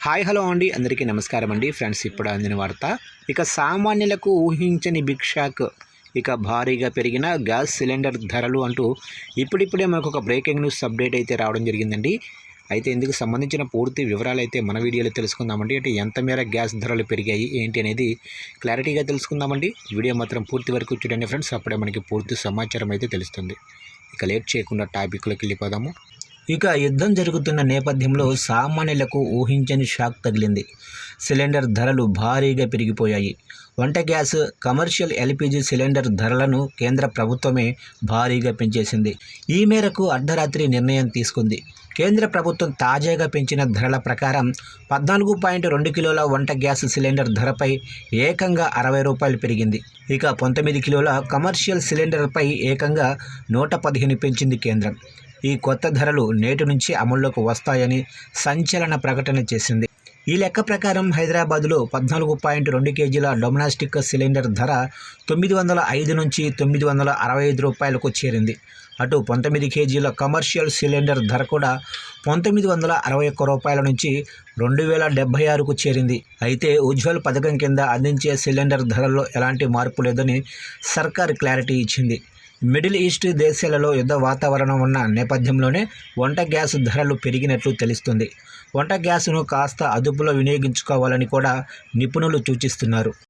Hi hello అండి, అందరికీ నమస్కారం అండి. ఫ్రెండ్స్, ఇప్పుడు అందిన వార్త. ఇక సామాన్యులకు ఊహించని బిగ్ షాక్. ఇక భారీగా పెరిగిన గ్యాస్ సిలిండర్ ధరలు అంటూ ఇప్పుడిప్పుడే మనకు ఒక బ్రేకింగ్ న్యూస్ అప్డేట్ అయితే రావడం జరిగిందండి. అయితే ఇందుకు సంబంధించిన పూర్తి వివరాలు అయితే మన వీడియోలో తెలుసుకుందామండి. అంటే ఎంత మేర గ్యాస్ ధరలు పెరిగాయి ఏంటి అనేది క్లారిటీగా తెలుసుకుందామండి. వీడియో మాత్రం పూర్తి వరకు చూడండి ఫ్రెండ్స్, అప్పుడే మనకి పూర్తి సమాచారం అయితే తెలుస్తుంది. ఇక లేట్ చేయకుండా టాపిక్లోకి వెళ్ళిపోదాము. ఇక యుద్ధం జరుగుతున్న నేపథ్యంలో సామాన్యులకు ఊహించని షాక్ తగిలింది. సిలిండర్ ధరలు భారీగా పెరిగిపోయాయి. వంట గ్యాస్, కమర్షియల్ ఎల్పిజి సిలిండర్ ధరలను కేంద్ర ప్రభుత్వమే భారీగా పెంచేసింది. ఈ మేరకు అర్ధరాత్రి నిర్ణయం తీసుకుంది. కేంద్ర ప్రభుత్వం తాజాగా పెంచిన ధరల ప్రకారం 14.2 కిలోల వంట గ్యాస్ సిలిండర్ ధరపై ఏకంగా 60 రూపాయలు పెరిగింది. ఇక 19 కిలోల కమర్షియల్ సిలిండర్పై ఏకంగా 115 పెంచింది కేంద్రం. ఈ కొత్త ధరలు నేటి నుంచి అమల్లోకి వస్తాయని సంచలన ప్రకటన చేసింది. ఈ లెక్క ప్రకారం హైదరాబాద్లో 14.2 కేజీల డొమెస్టిక్ సిలిండర్ ధర 905 నుంచి 965 రూపాయలకు చేరింది. అటు 19 కేజీల కమర్షియల్ సిలిండర్ ధర కూడా 1961 రూపాయల నుంచి 2076కు చేరింది. అయితే ఉజ్వల్ పథకం కింద అందించే సిలిండర్ ధరల్లో ఎలాంటి మార్పు లేదని సర్కార్ క్లారిటీ ఇచ్చింది. మిడిల్ ఈస్ట్ దేశాలలో యుద్ధ వాతావరణం ఉన్న నేపథ్యంలోనే వంట గ్యాస్ ధరలు పెరిగినట్లు తెలుస్తుంది. వంట గ్యాస్ను కాస్త అదుపులో వినియోగించుకోవాలని కూడా నిపుణులు సూచిస్తున్నారు.